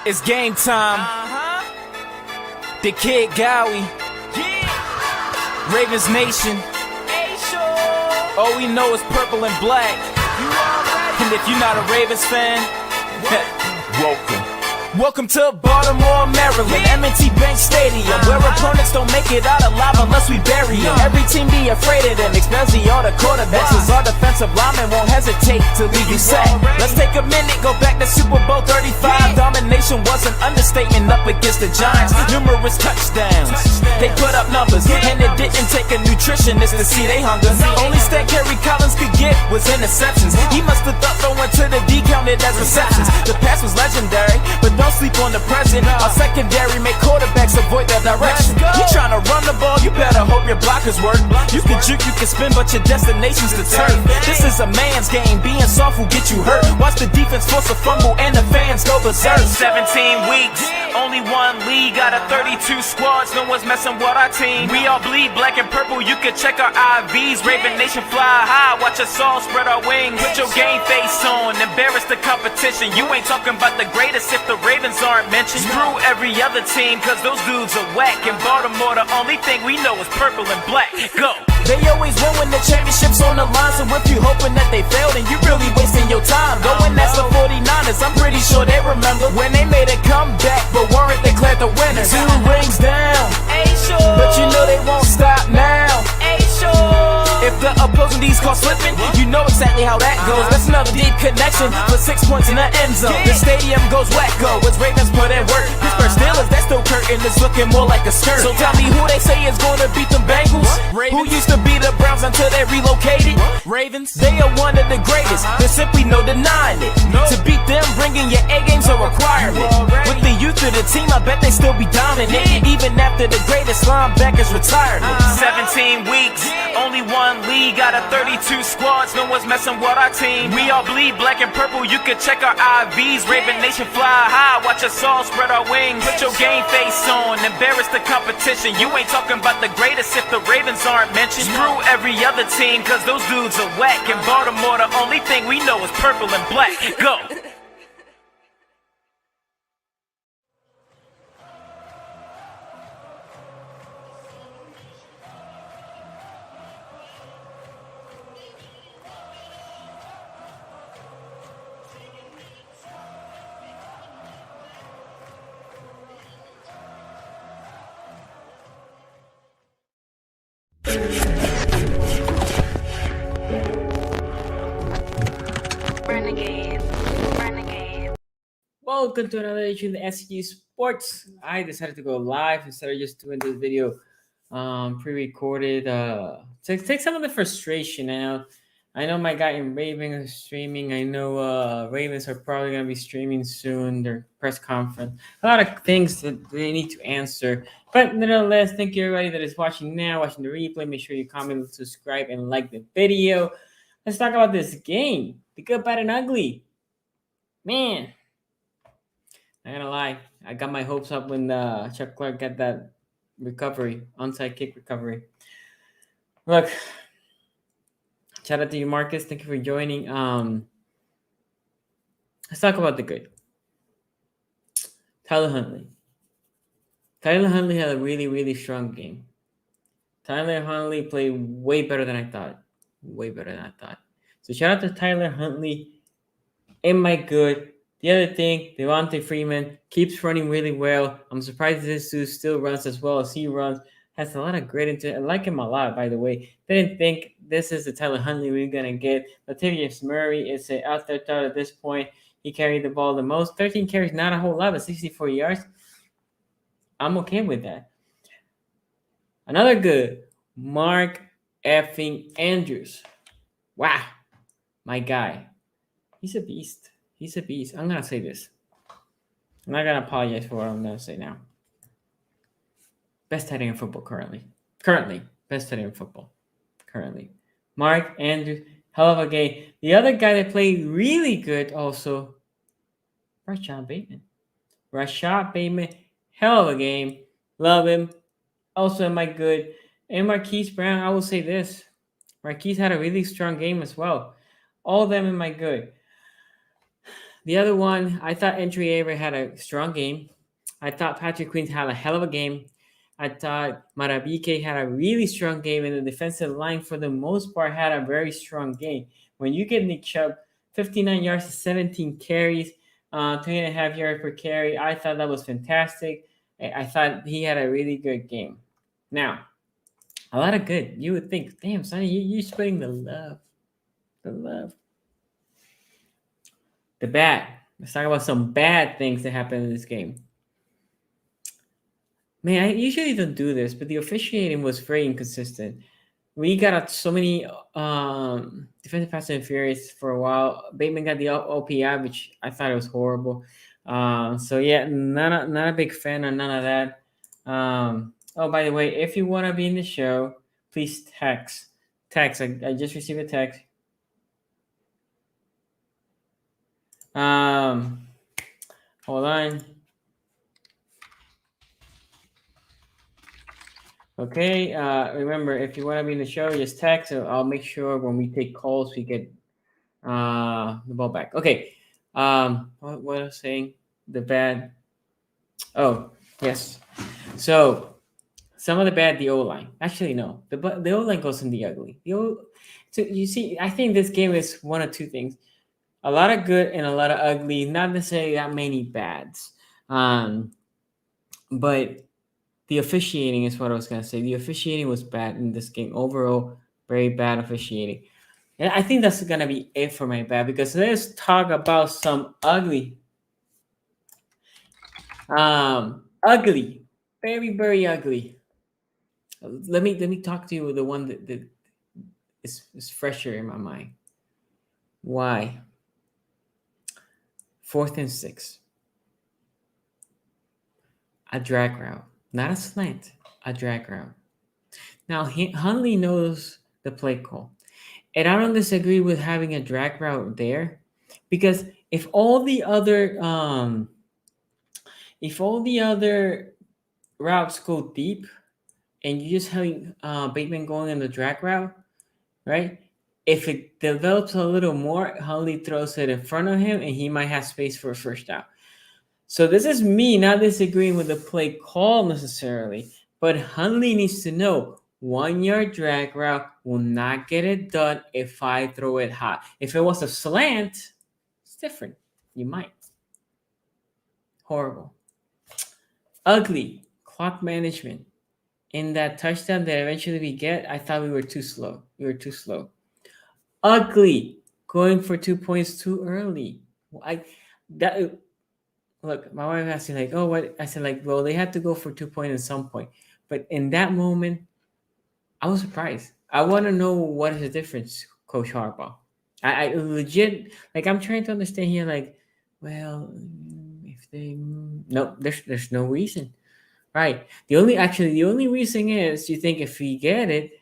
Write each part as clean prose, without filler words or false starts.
It's game time. The Kid Gowie. Ravens Nation. All we know is purple and black. And if you're not a Ravens fan, welcome to Baltimore, Maryland, M&T Bank Stadium, where opponents don't make it out alive unless we bury them. Every team be afraid of them, especially all the quarterbacks, cause our defensive linemen won't hesitate to leave you sacked. Let's take a minute, go back to Super Bowl 35. Domination was an understatement up against the Giants. Numerous touchdowns, they put up numbers, and it didn't take a nutritionist to see they hunger. Only stat Kerry Collins could get was interceptions. He must have thought throwing to the D counted as receptions. The pass was legendary, but don't sleep on the present. Our secondary make quarterbacks avoid their direction. You tryna run the ball, you better hope your blockers work. You can juke, you can spin, but your destination's the turf. This is a man's game, being soft will get you hurt. Watch the defense force a fumble and the fans go berserk. 17 weeks, only one league out of 32 squads. No one's messing with our team. We all bleed black and purple, you can check our IVs. Raven Nation fly high, watch us all spread our wings. Put your game face on, embarrass the competition. You ain't talking about the greatest if the Ravens aren't mentioned. Screw every other team, cause those dudes are whack. In Baltimore, the only thing we know is purple and black. Go! They always win when the championship's on the line. So if you hoping that they failed, then you really wasting your time. Go and ask the 49ers, I'm pretty sure they remember when they made a comeback, but weren't declared the winners. 2 rings down, but you know they won't stop now. If the opposing D's caught slipping, you know exactly how that goes. That's another deep connection for 6 points in the end zone. The stadium goes wacko as Ravens put in work. Pittsburgh Steelers, that still curtain is looking more like a skirt. So tell me who they say is gonna beat them Bengals. Who used to be the Browns until they relocated? Ravens, they are one of the greatest. There's simply no denying it. To beat them, bringing your A game's a requirement. With the youth of the team, I bet they still be dominant, even after the greatest linebacker's retirement. 17 weeks, only one league out of 32 squads. No one's messing with our team. We all bleed black and purple, you can check our IVs. Raven Nation fly high, watch us all spread our wings. Put your game face on, embarrass the competition. You ain't talking about the greatest if the Ravens aren't mentioned. Screw every other team, cause those dudes are whack. In Baltimore, the only thing we know is purple and black. Go! Welcome to another edition of the SG Sports. I decided to go live instead of just doing this video pre-recorded. Take some of the frustration out. I know my guy in Ravens is streaming. I know Ravens are probably going to be streaming soon, their press conference. A lot of things that they need to answer. But nonetheless, thank you everybody that is watching now, watching the replay. Make sure you comment, subscribe, and like the video. Let's talk about this game. The good, bad, and ugly. Man. I'm not gonna lie, I got my hopes up when Chuck Clark got that recovery, onside kick recovery. Look, shout out to you, Marcus. Thank you for joining. Let's talk about the good. Tyler Huntley. Tyler Huntley had a really, really strong game. Tyler Huntley played way better than I thought. Way better than I thought. So shout out to Tyler Huntley. In my good. The other thing, Devontae Freeman keeps running really well. I'm surprised this dude still runs as well as he runs. Has a lot of grit into it. I like him a lot, by the way. Didn't think this is the Tyler Huntley we're going to get. Latavius Murray is an out there thought at this point. He carried the ball the most. 13 carries, not a whole lot, but 64 yards. I'm okay with that. Another good, Mark effing Andrews. Wow. My guy. He's a beast. He's a beast. I'm going to say this. I'm not going to apologize for what I'm going to say now. Best tight end in football currently. Best tight end in football. Currently. Mark Andrews, hell of a game. The other guy that played really good also, Rashad Bateman. Hell of a game. Love him. Also am I good. And Marquise Brown, I will say this. Marquise had a really strong game as well. All of them am I good. The other one, I thought Entry Avery had a strong game. I thought Patrick Queen had a hell of a game. I thought Marabike had a really strong game, and the defensive line, for the most part, had a very strong game. When you get Nick Chubb, 59 yards to 17 carries, 3.5 yards per carry, I thought that was fantastic. I thought he had a really good game. Now, a lot of good. You would think, damn, Sonny, you're spreading the love. The love. The bad. Let's talk about some bad things that happened in this game. Man, I usually don't do this, but the officiating was very inconsistent. We got so many defensive pass interference for a while. Bateman got the OPI, which I thought it was horrible. So yeah, not a big fan of none of that. Oh, by the way, if you want to be in the show, please text. I just received a text. Hold on. Okay, remember, if you want to be in the show, just text. So I'll make sure when we take calls, we get the ball back. Okay. What was I saying? The bad. Oh, yes. So some of the bad, the O-line. Actually, no. The O-line goes in the ugly. So you see, I think this game is one of two things. A lot of good and a lot of ugly. Not necessarily that many bads. But the officiating is what I was going to say. The officiating was bad in this game. Overall, very bad officiating. And I think that's going to be it for my bad, because let's talk about some ugly. Ugly. Very, very ugly. Let me talk to you with the one that is fresher in my mind. Why? 4th and 6. A drag route. Not a slant, a drag route. Now, Huntley knows the play call. And I don't disagree with having a drag route there, because if all the other routes go deep and you just have Bateman going in the drag route, right? If it develops a little more, Huntley throws it in front of him and he might have space for a first down. So this is me not disagreeing with the play call necessarily, but Huntley needs to know 1 yard drag route will not get it done if I throw it high. If it was a slant, it's different. You might. Horrible. Ugly. Clock management. In that touchdown that eventually we get, I thought we were too slow. Ugly. Going for 2 points too early. Look, my wife asked me, like, oh, what? I said, like, well, they had to go for 2 points at some point. But in that moment, I was surprised. I want to know what is the difference, Coach Harbaugh. I legit, like, I'm trying to understand here, like, well, if they, no, there's no reason. Right. The only reason is you think if we get it,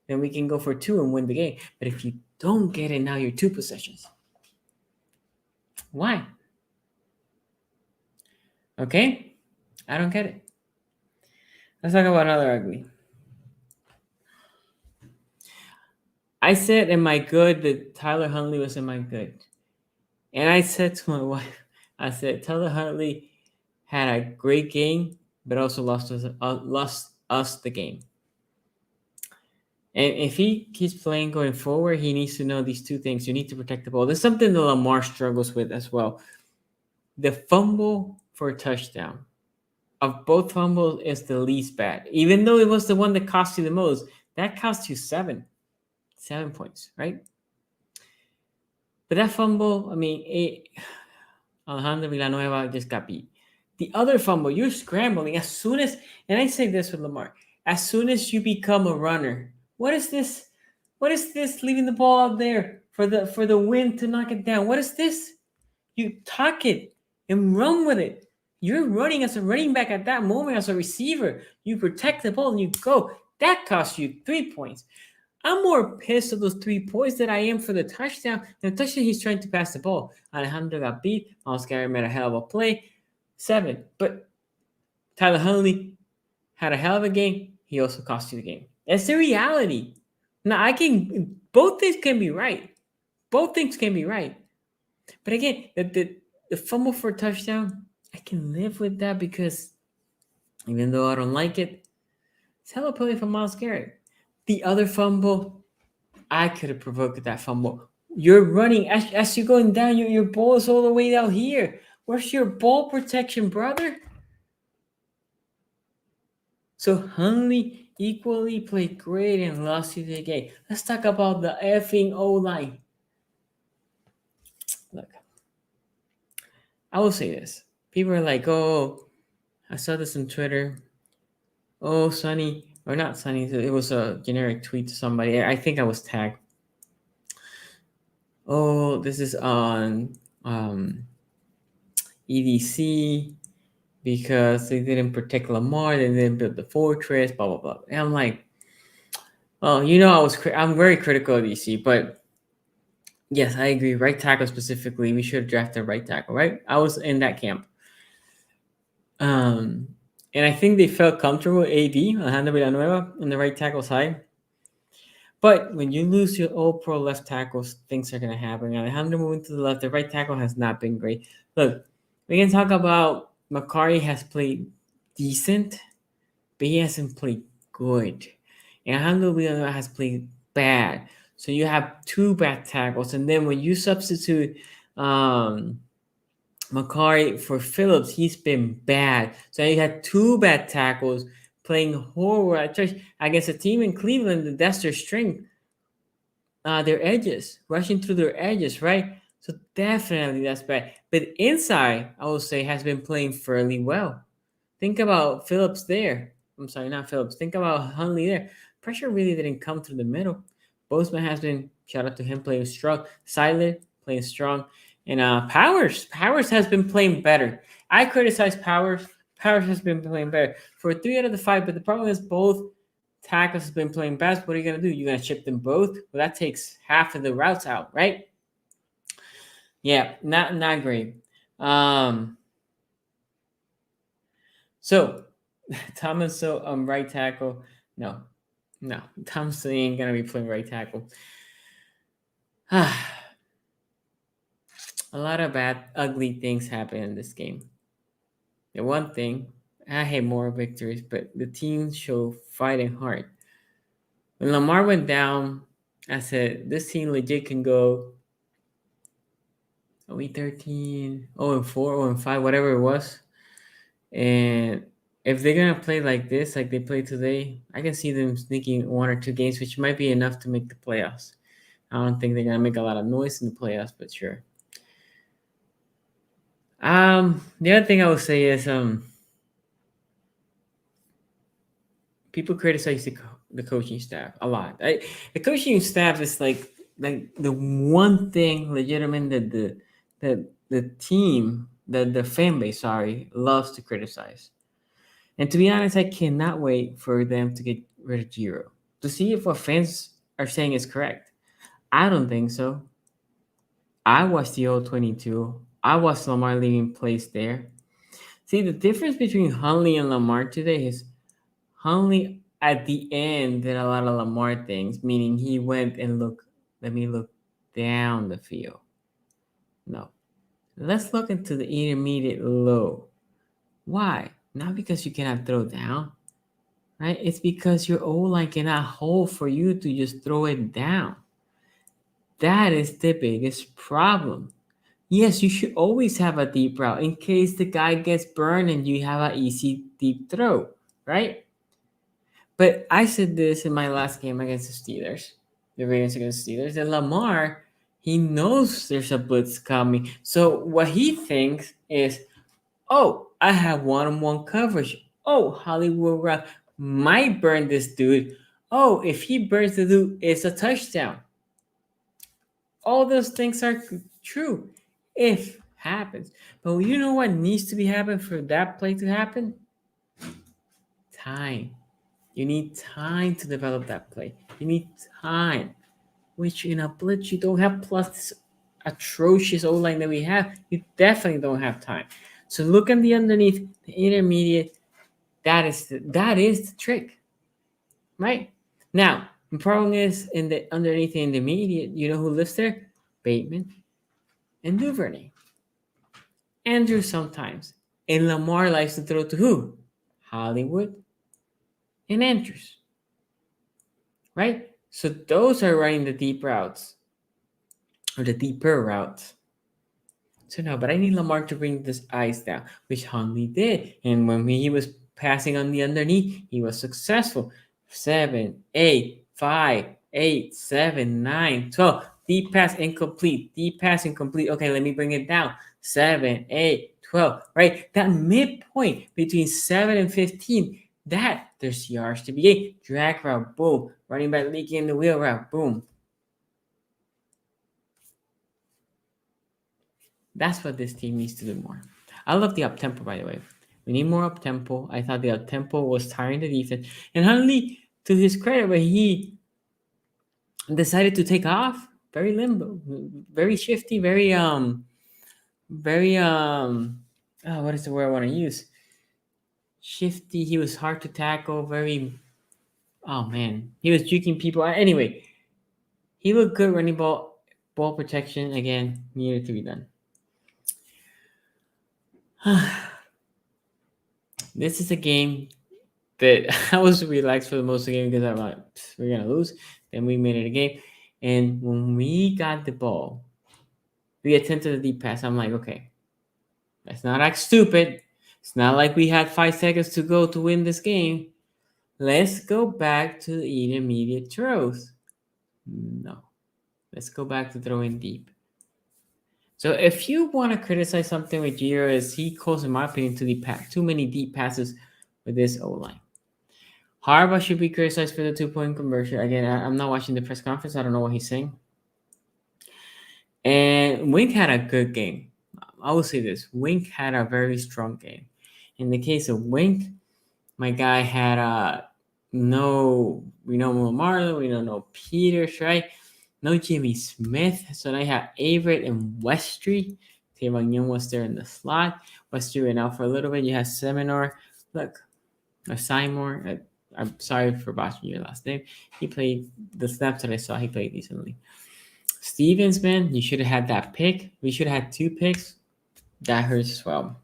then we can go for 2 and win the game. But if you don't get it, now you're 2 possessions. Why? Okay, I don't get it. Let's talk about another ugly. I said in my good that Tyler Huntley was in my good. And I said to my wife, I said, Tyler Huntley had a great game, but also lost us the game. And if he keeps playing going forward, he needs to know these two things. You need to protect the ball. There's something that Lamar struggles with as well. The fumble for a touchdown. of both fumbles is the least bad. Even though it was the one that cost you the most, that cost you 7 points, right? But that fumble, I mean, Alejandro Villanueva just got beat. The other fumble, you're scrambling as soon as, and I say this with Lamar, as soon as you become a runner, what is this? What is this? Leaving the ball out there for the wind to knock it down. What is this? You tuck it and run with it. You're running as a running back at that moment as a receiver. You protect the ball and you go. That costs you 3 points. I'm more pissed at those 3 points than I am for the touchdown. The touchdown, he's trying to pass the ball. Alejandro got beat. Miles Garrett made a hell of a play. 7. But Tyler Huntley had a hell of a game. He also cost you the game. That's the reality. Now, both things can be right. Both things can be right. But again, the fumble for a touchdown, I can live with that because even though I don't like it, it's hella play from Miles Garrett. The other fumble, I could have provoked that fumble. You're running as you're going down. Your ball is all the way down here. Where's your ball protection, brother? So Huntley equally played great and lost you the game. Let's talk about the effing O-line. Look, I will say this. People are like, oh, I saw this on Twitter. Oh, Sonny, or not Sonny, it was a generic tweet to somebody. I think I was tagged. Oh, this is on EDC because they didn't protect Lamar, they didn't build the fortress, blah, blah, blah. And I'm like, well, I'm very critical of EDC, but yes, I agree. Right tackle specifically, we should have drafted right tackle, right? I was in that camp. And I think they felt comfortable with AD, Alejandro Villanueva, on the right tackle side. But when you lose your all-pro left tackles, things are going to happen. Alejandro moving to the left, the right tackle has not been great. Look, we can talk about Macari has played decent, but he hasn't played good. And Alejandro Villanueva has played bad. So you have 2 bad tackles. And then when you substitute Macari for Phillips, he's been bad. So you had 2 bad tackles playing horrible against a team in Cleveland. That's their strength. Their edges, rushing through their edges, right? So definitely that's bad. But inside, I would say, has been playing fairly well. Think about Phillips there. I'm sorry, not Phillips. Think about Huntley there. Pressure really didn't come through the middle. Bozeman has been, shout out to him, playing strong. Siler playing strong. And Powers has been playing better. I criticize Powers. Powers has been playing better for 3 out of the 5. But the problem is both tackles have been playing best. What are you going to do? You're going to chip them both? Well, that takes half of the routes out, right? Yeah, not great. So, Thomas right tackle. No. Thomas ain't going to be playing right tackle. A lot of bad, ugly things happen in this game. The one thing, I hate more victories, but the team show fighting hard. When Lamar went down, I said, this team legit can go 0-13, 0-4, 0-5, whatever it was. And if they're going to play like this, like they played today, I can see them sneaking 1 or 2 games, which might be enough to make the playoffs. I don't think they're going to make a lot of noise in the playoffs, but sure. The other thing I would say is people criticize the coaching staff a lot. The coaching staff is like the one thing legitimate that the team, the fan base, loves to criticize. And to be honest, I cannot wait for them to get rid of Giro to see if what fans are saying is correct. I don't think so. I watched the old 22. I watched Lamar leaving plays there. See, the difference between Huntley and Lamar today is Huntley at the end did a lot of Lamar things, meaning he went and let me look down the field. No. Let's look into the intermediate low. Why? Not because you cannot throw down, right? It's because your O-line cannot hold for you to just throw it down. That is the biggest problem. Yes, you should always have a deep route in case the guy gets burned and you have an easy deep throw, right? But I said this in my last game against the Steelers, the Ravens against the Steelers, that Lamar, he knows there's a blitz coming. So what he thinks is, oh, I have one-on-one coverage. Oh, Hollywood route might burn this dude. Oh, if he burns the dude, it's a touchdown. All those things are true if happens. But you know what needs to be happen for that play to happen? Time. You need time to develop that play. You need time, which in a blitz you don't have. Plus this atrocious O line that we have, you definitely don't have time. So look at the underneath, the intermediate. That is the trick, right? Now the problem is in the underneath the intermediate. You know who lives there? Bateman and Duvernay. Andrew sometimes. And Lamar likes to throw to who? Hollywood and Andrews. Right? So those are running the deep routes. Or the deeper routes. So no, but I need Lamar to bring this ice down, which Hundley did. And when he was passing on the underneath, he was successful. 7, 8, 5, 8, 7, 9, 12. Deep pass incomplete. Deep pass incomplete. Okay, let me bring it down. 7, 8, 12. Right? That midpoint between 7 and 15. There's yards to be gained. Drag route, boom. Running back leaking in the wheel route, boom. That's what this team needs to do more. I love the up tempo, by the way. We need more up tempo. I thought the up tempo was tiring the defense. And Hundley, to his credit, but he decided to take off. Very limbo, very shifty, what is the word I want to use? Shifty. He was hard to tackle. Oh man, he was juking people. Anyway, he looked good running ball protection again. Needed to be done. This is a game that I was relaxed for the most of the game because I'm like, we're gonna lose. Then we made it a game, and when we got the ball, we attempted the deep pass. I'm like, okay, let's not act stupid. It's not like we had 5 seconds to go to win this game. Let's go back to the intermediate throws. No, let's go back to throwing deep. So if you want to criticize something with Giro, is he calls, in my opinion, too many deep passes with this O line. Harbaugh should be criticized for the 2-point conversion. Again, I'm not watching the press conference. I don't know what he's saying. And Wink had a good game. I will say this. Wink had a very strong game. In the case of Wink, my guy had we know Marlon, we don't know Peters, right? No Jimmy Smith. So I have Averett and Westry. Tavon Young was there in the slot. Westry went out for a little bit. You have Seminole. Look, or Seymour. I'm sorry for botching your last name. He played the snaps that I saw. He played decently. Stevens, man, you should have had that pick. We should have had 2 picks. That hurts as well.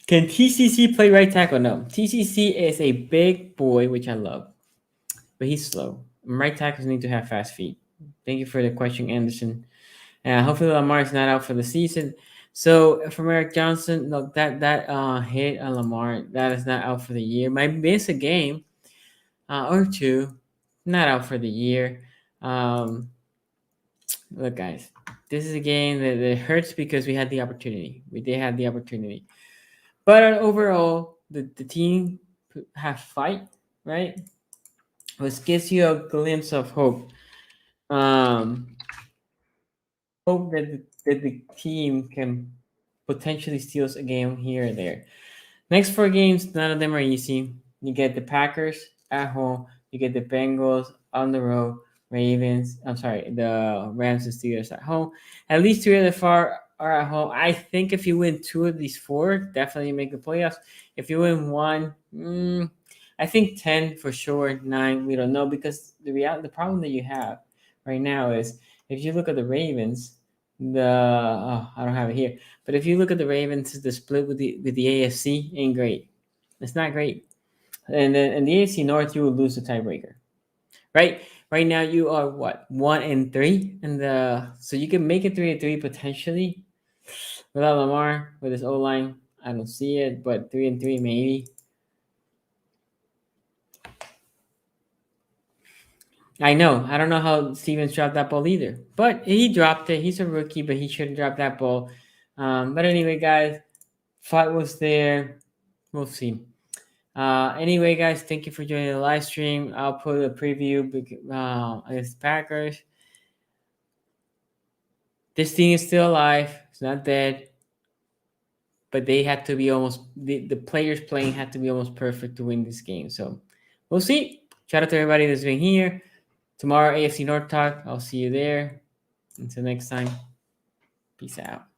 Can TCC play right tackle? No. TCC is a big boy, which I love, but he's slow. Right tackles need to have fast feet. Thank you for the question, Anderson. Hopefully Lamar is not out for the season. So from Eric Johnson, look, that hit on Lamar, that is not out for the year. Might miss a game or 2, not out for the year. Look, guys, this is a game that hurts because we had the opportunity. We did have the opportunity. But overall, the team have fight, right? Which gives you a glimpse of hope. Hope that the team can potentially steal a game here or there. Next 4 games, none of them are easy. You get the Packers at home. You get the Bengals on the road. The Rams and Steelers at home. At least 3 of the 4 are at home. I think if you win 2 of these 4, definitely make the playoffs. If you win 1, I think 10 for sure. 9, we don't know, because the problem that you have right now is if you look at the Ravens, I don't have it here, but if you look at the Ravens, the split with the AFC ain't great. It's not great. And then in the AFC North, you will lose the tiebreaker, right? Right now, you are what, 1-3, and so you can make it 3-3 potentially without Lamar with his O line. I don't see it, but 3-3 maybe. I know. I don't know how Stevens dropped that ball either, but he dropped it. He's a rookie, but he shouldn't drop that ball. But anyway, guys, fight was there. We'll see. Anyway, guys, thank you for joining the live stream. I'll put a preview against the Packers. This team is still alive. It's not dead. But they had to be almost, the players playing had to be almost perfect to win this game. So we'll see. Shout out to everybody that's been here. Tomorrow, AFC North Talk. I'll see you there. Until next time, peace out.